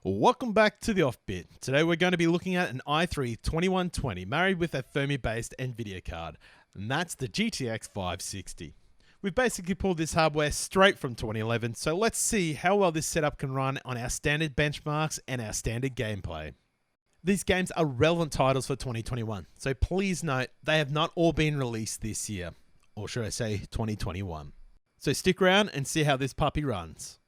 Welcome back to the Offbit. Today we're going to be looking at an i3 2120 married with a Fermi-based NVIDIA card, and that's the GTX 560. We've basically pulled this hardware straight from 2011, so let's see how well this setup can run on our standard benchmarks and our standard gameplay. These games are relevant titles for 2021, so please note they have not all been released this year, or should I say 2021. So stick around and see how this puppy runs.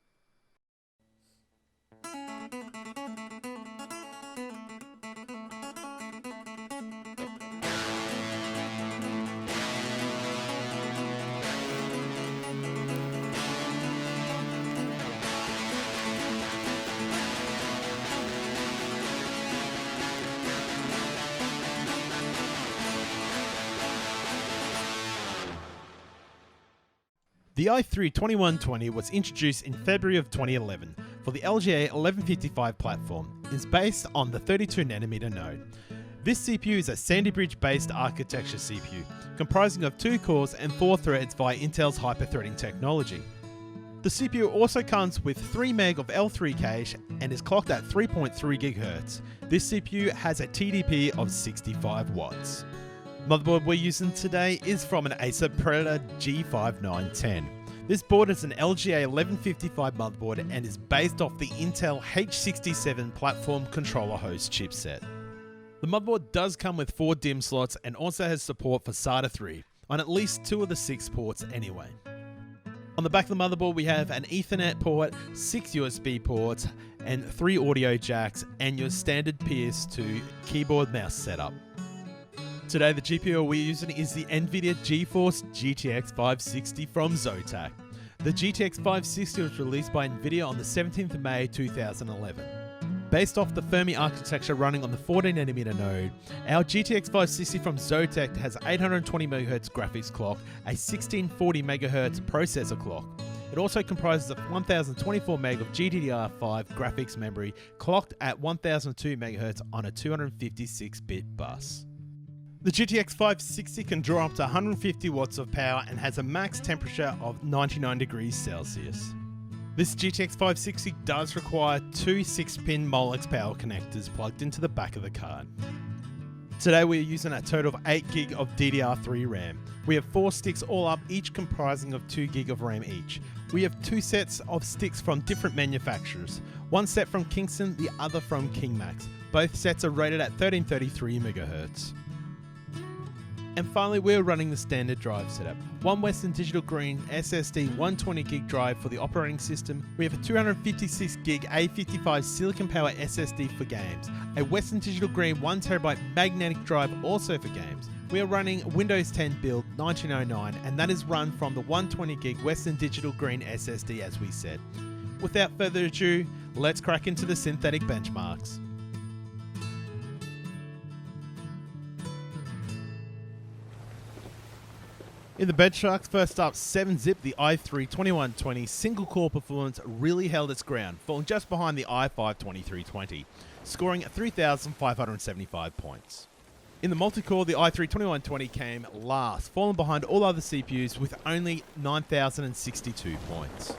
The i3 2120 was introduced in February of 2011 for the LGA 1155 platform. It is based on the 32nm node. This CPU is a Sandy Bridge based architecture CPU, comprising of 2 cores and 4 threads via Intel's hyper-threading technology. The CPU also comes with 3 meg of L3 cache and is clocked at 3.3 GHz. This CPU has a TDP of 65 watts. Motherboard we're using today is from an Acer Predator G5910. This board is an LGA 1155 motherboard and is based off the Intel H67 platform controller host chipset. The motherboard does come with 4 DIMM slots and also has support for SATA 3 on at least 2 of the 6 ports anyway. On the back of the motherboard we have an Ethernet port, 6 USB ports and 3 audio jacks and your standard PS2 keyboard mouse setup. Today the GPU we're using is the NVIDIA GeForce GTX 560 from Zotac. The GTX 560 was released by NVIDIA on the 17th of May 2011. Based off the Fermi architecture running on the 14nm node, our GTX 560 from Zotac has 820MHz graphics clock, a 1640MHz processor clock. It also comprises of 1024MB of GDDR5 graphics memory clocked at 1002MHz on a 256-bit bus. The GTX 560 can draw up to 150 watts of power and has a max temperature of 99 degrees Celsius. This GTX 560 does require 2 6-pin Molex power connectors plugged into the back of the card. Today we are using a total of 8GB of DDR3 RAM. We have 4 sticks all up, each comprising of 2GB of RAM each. We have 2 sets of sticks from different manufacturers. One set from Kingston, the other from Kingmax. Both sets are rated at 1333MHz. And finally, we're running the standard drive setup. One Western Digital Green SSD 120GB drive for the operating system. We have a 256GB A55 Silicon Power SSD for games. A Western Digital Green 1TB magnetic drive also for games. We are running Windows 10 build 1909 and that is run from the 120GB Western Digital Green SSD as we said. Without further ado, let's crack into the synthetic benchmarks. In the benchmarks, first up, 7-zip, the i3 2120 single-core performance really held its ground, falling just behind the i5 2320, scoring 3,575 points. In the multi-core, the i3 2120 came last, falling behind all other CPUs with only 9,062 points.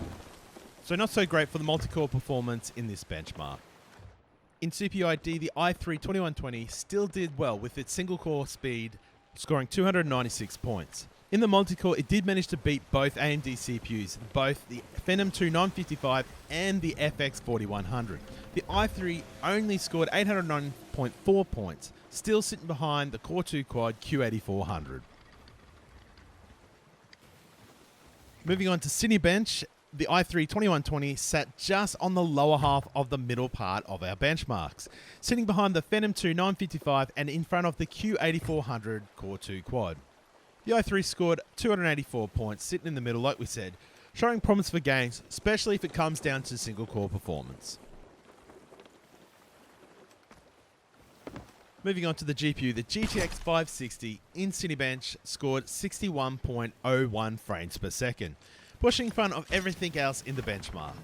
So not so great for the multi-core performance in this benchmark. In CPU ID, the i3 2120 still did well with its single-core speed, scoring 296 points. In the multi-core, it did manage to beat both AMD CPUs, both the Phenom 2 955 and the FX 4100. The i3 only scored 809.4 points, still sitting behind the Core 2 Quad Q8400. Moving on to Cinebench, the i3 2120 sat just on the lower half of the middle part of our benchmarks, sitting behind the Phenom 2 955 and in front of the Q8400 Core 2 Quad. The i3 scored 284 points, sitting in the middle like we said, showing promise for games, especially if it comes down to single core performance. Moving on to the GPU, the GTX 560 in Cinebench scored 61.01 frames per second, pushing in front of everything else in the benchmark.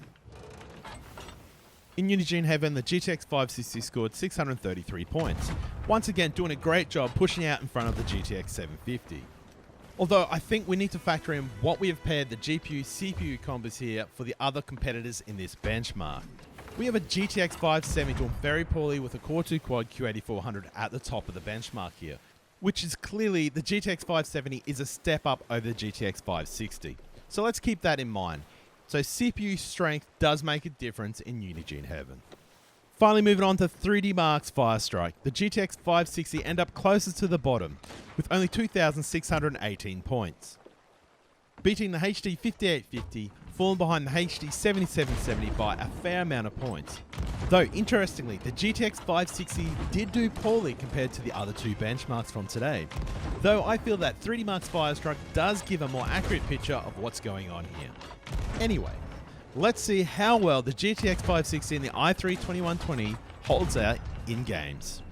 In Unigine Heaven, the GTX 560 scored 633 points, once again doing a great job pushing out in front of the GTX 750. Although I think we need to factor in what we have paired the GPU-CPU combos here for the other competitors in this benchmark. We have a GTX 570 doing very poorly with a Core 2 Quad Q8400 at the top of the benchmark here, which is clearly the GTX 570 is a step up over the GTX 560. So let's keep that in mind. So CPU strength does make a difference in Unigine heaven. Finally moving on to 3D Mark's Firestrike, the GTX 560 end up closest to the bottom with only 2,618 points. Beating the HD 5850, falling behind the HD 7770 by a fair amount of points. Though, interestingly, the GTX 560 did do poorly compared to the other two benchmarks from today. Though I feel that 3D Mark's Firestrike does give a more accurate picture of what's going on here. Anyway, let's see how well the GTX 560 and the i3 2120 holds out in games.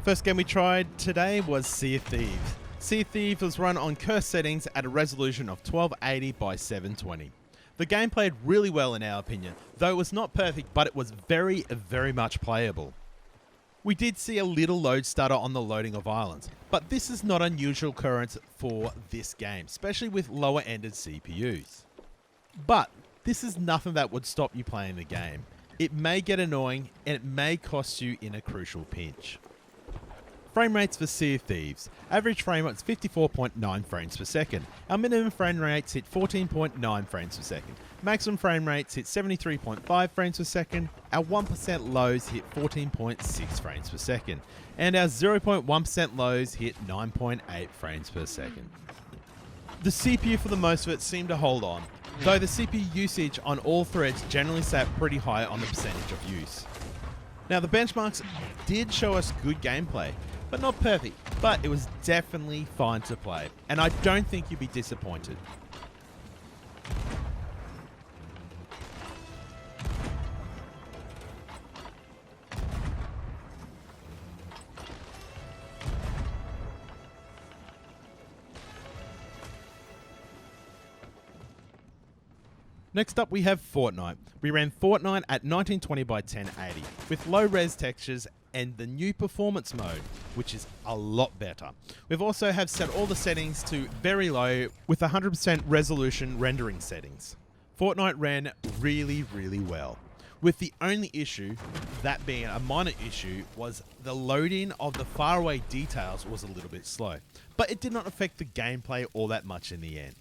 First game we tried today was Sea of Thieves. Sea of Thieves was run on cursed settings at a resolution of 1280 by 720. The game played really well in our opinion, though it was not perfect, but it was very, very much playable. We did see a little load stutter on the loading of islands, but this is not unusual occurrence for this game, especially with lower-ended CPUs. But this is nothing that would stop you playing the game. It may get annoying and it may cost you in a crucial pinch. Frame rates for Sea of Thieves. Average frame rate is 54.9 frames per second. Our minimum frame rates hit 14.9 frames per second. Maximum frame rates hit 73.5 frames per second. Our 1% lows hit 14.6 frames per second. And our 0.1% lows hit 9.8 frames per second. The CPU for the most of it seemed to hold on, though the CPU usage on all threads generally sat pretty high on the percentage of use. Now the benchmarks did show us good gameplay, but not perfect, but it was definitely fine to play, and I don't think you'd be disappointed. Next up we have Fortnite. We ran Fortnite at 1920 by 1080 with low res textures and the new performance mode, which is a lot better. We've also have set all the settings to very low with 100% resolution rendering settings. Fortnite ran really, really well. With the only issue, that being a minor issue, was the loading of the faraway details was a little bit slow, but it did not affect the gameplay all that much in the end.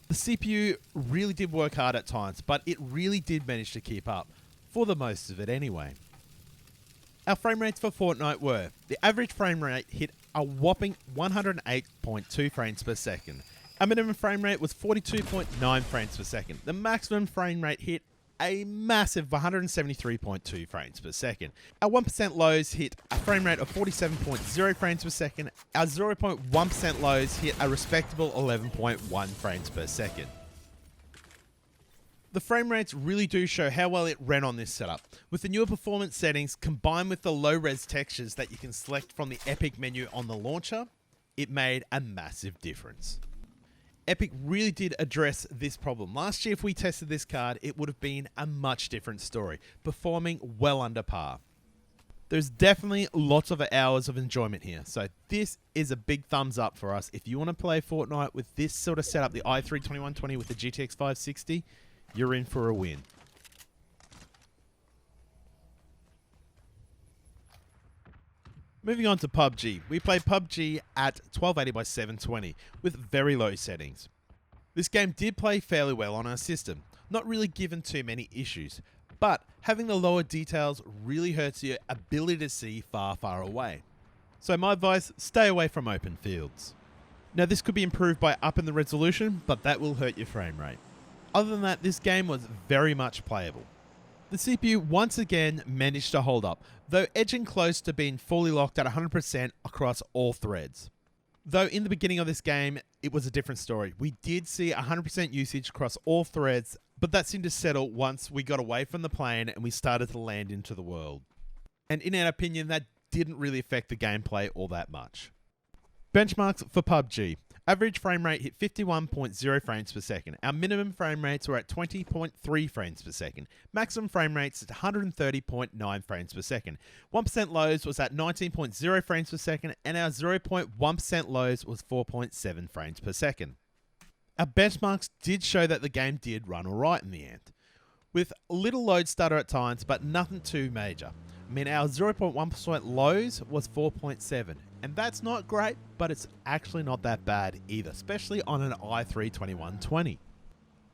The CPU really did work hard at times, but it really did manage to keep up, for the most of it anyway. Our frame rates for Fortnite were, the average frame rate hit a whopping 108.2 frames per second. Our minimum frame rate was 42.9 frames per second. The maximum frame rate hit a massive 173.2 frames per second. Our 1% lows hit a frame rate of 47.0 frames per second. Our 0.1% lows hit a respectable 11.1 frames per second. The frame rates really do show how well it ran on this setup. With the newer performance settings combined with the low res textures that you can select from the Epic menu on the launcher, it made a massive difference. Epic really did address this problem. Last year if we tested this card, it would have been a much different story, performing well under par. There's definitely lots of hours of enjoyment here, so this is a big thumbs up for us. If you want to play Fortnite with this sort of setup, the i3 2120 with the GTX 560, you're in for a win. Moving on to PUBG. We play PUBG at 1280 by 720 with very low settings. This game did play fairly well on our system, not really given too many issues, but having the lower details really hurts your ability to see far, far away. So my advice, stay away from open fields. Now this could be improved by upping the resolution, but that will hurt your frame rate. Other than that, this game was very much playable. The CPU once again managed to hold up, though edging close to being fully locked at 100% across all threads. Though in the beginning of this game, it was a different story. We did see 100% usage across all threads, but that seemed to settle once we got away from the plane and we started to land into the world. And in our opinion, that didn't really affect the gameplay all that much. Benchmarks for PUBG. Average frame rate hit 51.0 frames per second. Our minimum frame rates were at 20.3 frames per second. Maximum frame rates at 130.9 frames per second. 1% lows was at 19.0 frames per second, and our 0.1% lows was 4.7 frames per second. Our benchmarks did show that the game did run alright in the end. with little load stutter at times, but nothing too major. I mean, our 0.1% lows was 4.7, and that's not great, but it's actually not that bad either, especially on an i3 2120.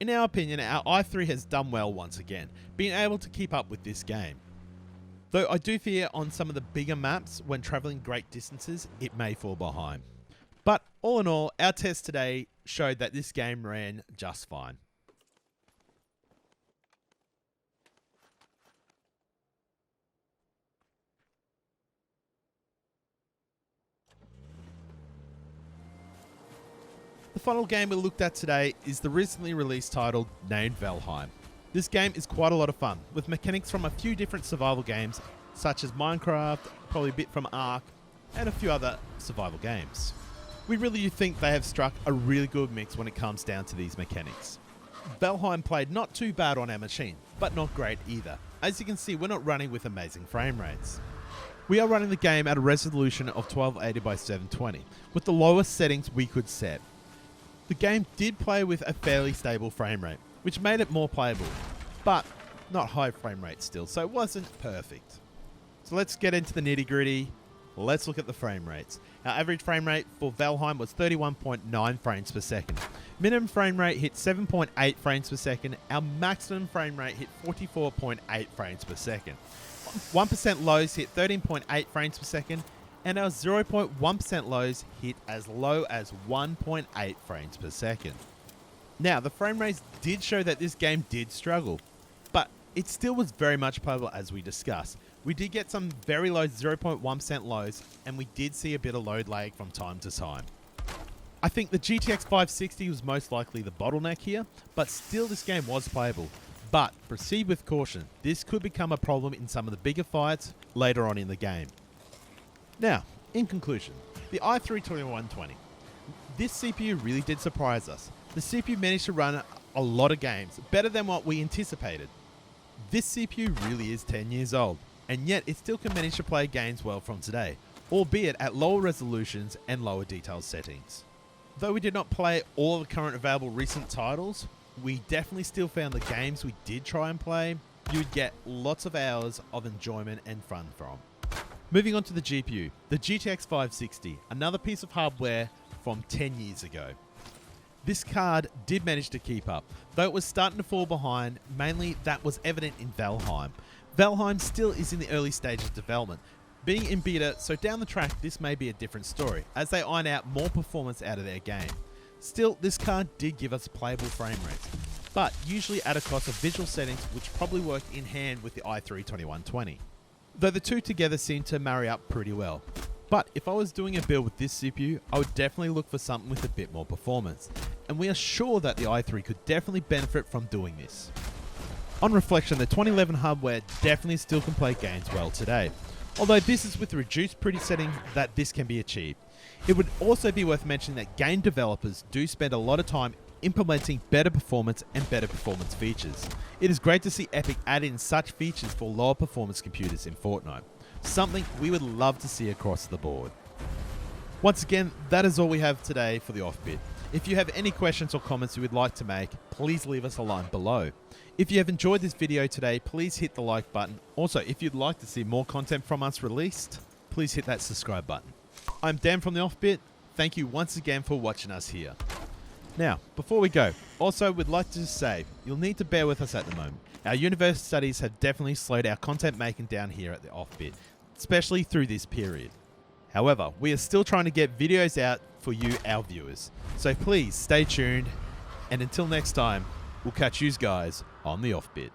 In our opinion, our i3 has done well once again, being able to keep up with this game. Though I do fear on some of the bigger maps, when travelling great distances, it may fall behind. But all in all, our test today showed that this game ran just fine. The final game we looked at today is the recently released title named Valheim. This game is quite a lot of fun, with mechanics from a few different survival games, such as Minecraft, probably a bit from Ark, and a few other survival games. We really do think they have struck a really good mix when it comes down to these mechanics. Valheim played not too bad on our machine, but not great either. As you can see, we're not running with amazing frame rates. We are running the game at a resolution of 1280 by 720, with the lowest settings we could set. The game did play with a fairly stable frame rate, which made it more playable, but not high frame rate still, so it wasn't perfect. So let's get into the nitty gritty. Let's look at the frame rates. Our average frame rate for Valheim was 31.9 frames per second. Minimum frame rate hit 7.8 frames per second. Our maximum frame rate hit 44.8 frames per second. 1% lows hit 13.8 frames per second, and our 0.1% lows hit as low as 1.8 frames per second. Now, the frame rates did show that this game did struggle, but it still was very much playable as we discussed. We did get some very low 0.1% lows, and we did see a bit of load lag from time to time. I think the GTX 560 was most likely the bottleneck here, but still this game was playable. But proceed with caution, this could become a problem in some of the bigger fights later on in the game. Now, in conclusion, the i3-2120. This CPU really did surprise us. The CPU managed to run a lot of games, better than what we anticipated. This CPU really is 10 years old, and yet it still can manage to play games well from today, albeit at lower resolutions and lower detail settings. Though we did not play all the current available recent titles, we definitely still found the games we did try and play, you'd get lots of hours of enjoyment and fun from. Moving on to the GPU, the GTX 560, another piece of hardware from 10 years ago. This card did manage to keep up, though it was starting to fall behind. Mainly that was evident in Valheim. Valheim still is in the early stages of development, being in beta, so down the track this may be a different story, as they iron out more performance out of their game. Still, this card did give us playable frame rates, but usually at a cost of visual settings which probably worked in hand with the i3-2120. Though the two together seem to marry up pretty well. But if I was doing a build with this CPU, I would definitely look for something with a bit more performance, and we are sure that the i3 could definitely benefit from doing this. On reflection, the 2011 hardware definitely still can play games well today, although this is with the reduced pretty setting that this can be achieved. It would also be worth mentioning that game developers do spend a lot of time implementing better performance and better performance features. It is great to see Epic add in such features for lower performance computers in Fortnite, something we would love to see across the board. Once again, that is all we have today for the Offbit. If you have any questions or comments you would like to make, please leave us a line below. If you have enjoyed this video today, please hit the like button. Also, if you'd like to see more content from us released, please hit that subscribe button. I'm Dan from the Offbit. Thank you once again for watching us here. Now, before we go, also we'd like to say, you'll need to bear with us at the moment. Our university studies have definitely slowed our content making down here at the Offbit, especially through this period. However, we are still trying to get videos out for you, our viewers. So please stay tuned, and until next time, we'll catch you guys on the Offbit.